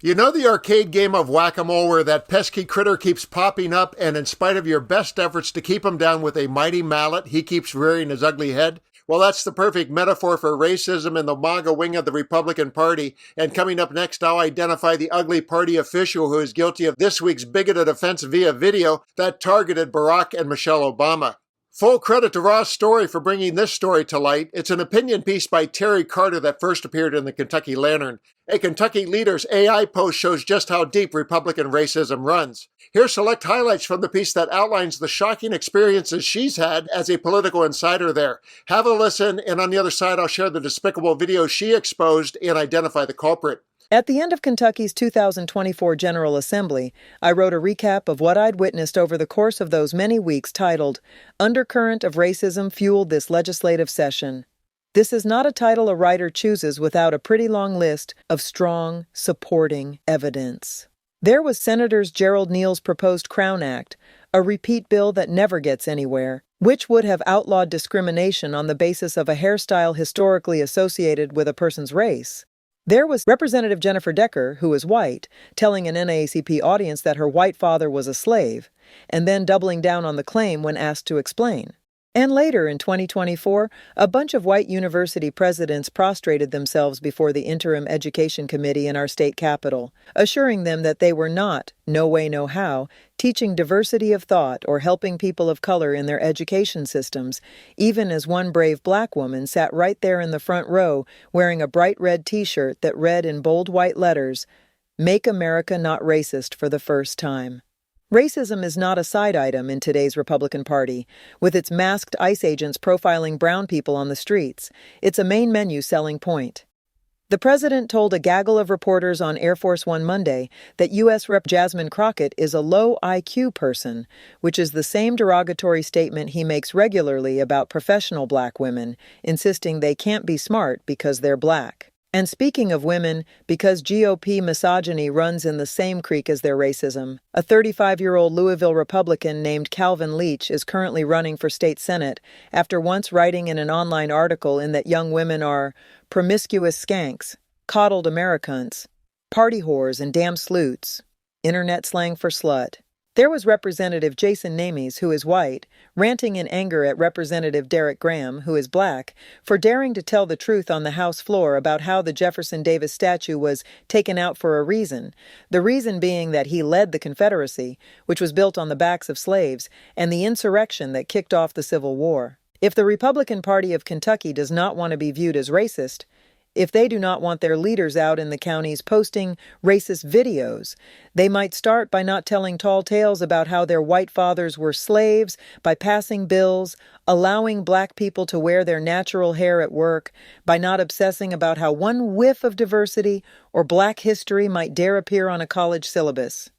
You know the arcade game of whack-a-mole where that pesky critter keeps popping up and in spite of your best efforts to keep him down with a mighty mallet, he keeps rearing his ugly head? Well, that's the perfect metaphor for racism in the MAGA wing of the Republican Party. And coming up next, I'll identify the ugly party official who is guilty of this week's bigoted offense via video that targeted Barack and Michelle Obama. Full credit to Ross Story for bringing this story to light. It's an opinion piece by Terry Carter that first appeared in the Kentucky Lantern. A Kentucky leader's AI post shows just how deep Republican racism runs. Here's select highlights from the piece that outlines the shocking experiences she's had as a political insider there. Have a listen, and on the other side, I'll share the despicable video she exposed and identify the culprit. At the end of Kentucky's 2024 General Assembly, I wrote a recap of what I'd witnessed over the course of those many weeks titled, "Undercurrent of Racism Fueled This Legislative Session." This is not a title a writer chooses without a pretty long list of strong, supporting evidence. There was Senators Gerald Neal's proposed Crown Act, a repeat bill that never gets anywhere, which would have outlawed discrimination on the basis of a hairstyle historically associated with a person's race. There was Representative Jennifer Decker, who is white, telling an NAACP audience that her white father was a slave, and then doubling down on the claim when asked to explain. And later, in 2024, a bunch of white university presidents prostrated themselves before the Interim Education Committee in our state capitol, assuring them that they were not, no way, no how, teaching diversity of thought or helping people of color in their education systems, even as one brave black woman sat right there in the front row wearing a bright red T-shirt that read in bold white letters, "Make America Not Racist for the First Time." Racism is not a side item in today's Republican Party, with its masked ICE agents profiling brown people on the streets. It's a main menu selling point. The president told a gaggle of reporters on Air Force One Monday that U.S. Rep. Jasmine Crockett is a low IQ person, which is the same derogatory statement he makes regularly about professional black women, insisting they can't be smart because they're black. And speaking of women, because GOP misogyny runs in the same creek as their racism, a 35-year-old Louisville Republican named Calvin Leach is currently running for state senate after once writing in an online article in that young women are promiscuous skanks, coddled Americans, party whores and damn sleuths, internet slang for slut. There was Representative Jason Names, who is white, ranting in anger at Representative Derek Graham, who is black, for daring to tell the truth on the House floor about how the Jefferson Davis statue was taken out for a reason, the reason being that he led the Confederacy, which was built on the backs of slaves, and the insurrection that kicked off the Civil War. If the Republican Party of Kentucky does not want to be viewed as racist, if they do not want their leaders out in the counties posting racist videos, they might start by not telling tall tales about how their white fathers were slaves, by passing bills, allowing black people to wear their natural hair at work, by not obsessing about how one whiff of diversity or black history might dare appear on a college syllabus.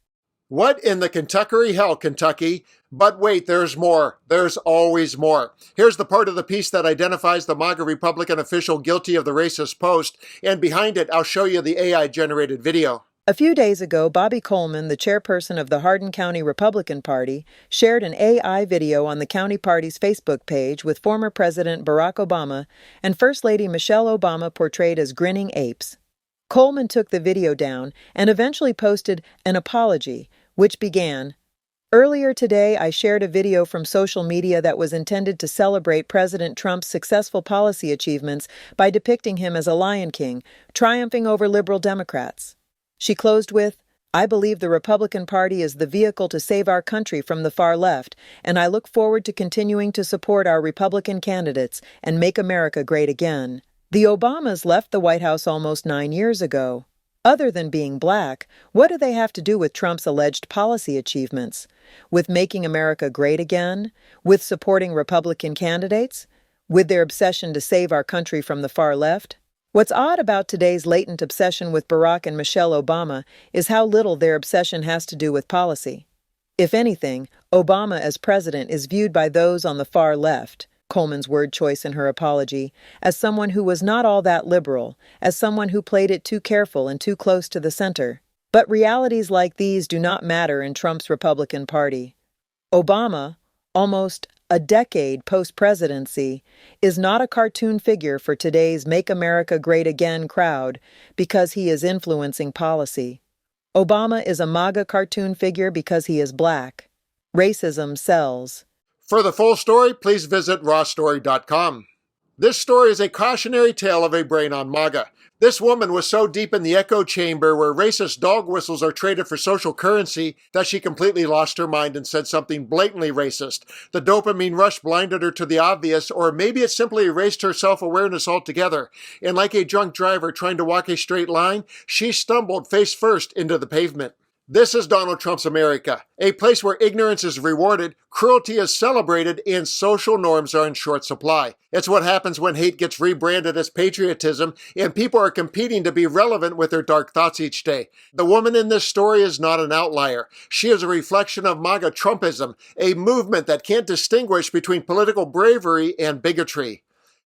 What in the Kentucky hell, Kentucky? But wait, there's more. There's always more. Here's the part of the piece that identifies the MAGA Republican official guilty of the racist post, and behind it, I'll show you the AI-generated video. A few days ago, Bobby Coleman, the chairperson of the Hardin County Republican Party, shared an AI video on the county party's Facebook page with former President Barack Obama and First Lady Michelle Obama portrayed as grinning apes. Coleman took the video down and eventually posted an apology, which began, "Earlier today, I shared a video from social media that was intended to celebrate President Trump's successful policy achievements by depicting him as a Lion King, triumphing over liberal Democrats." She closed with, "I believe the Republican Party is the vehicle to save our country from the far left, and I look forward to continuing to support our Republican candidates and make America great again." The Obamas left the White House almost 9 years ago. Other than being black, what do they have to do with Trump's alleged policy achievements? With making America great again? With supporting Republican candidates? With their obsession to save our country from the far left? What's odd about today's latent obsession with Barack and Michelle Obama is how little their obsession has to do with policy. If anything, Obama as president is viewed by those on the far left, Coleman's word choice in her apology, as someone who was not all that liberal, as someone who played it too careful and too close to the center. But realities like these do not matter in Trump's Republican Party. Obama, almost a decade post-presidency, is not a cartoon figure for today's Make America Great Again crowd because he is influencing policy. Obama is a MAGA cartoon figure because he is black. Racism sells. For the full story, please visit rawstory.com. This story is a cautionary tale of a brain on MAGA. This woman was so deep in the echo chamber where racist dog whistles are traded for social currency that she completely lost her mind and said something blatantly racist. The dopamine rush blinded her to the obvious, or maybe it simply erased her self-awareness altogether. And like a drunk driver trying to walk a straight line, she stumbled face first into the pavement. This is Donald Trump's America, a place where ignorance is rewarded, cruelty is celebrated, and social norms are in short supply. It's what happens when hate gets rebranded as patriotism, and people are competing to be relevant with their dark thoughts each day. The woman in this story is not an outlier. She is a reflection of MAGA Trumpism, a movement that can't distinguish between political bravery and bigotry.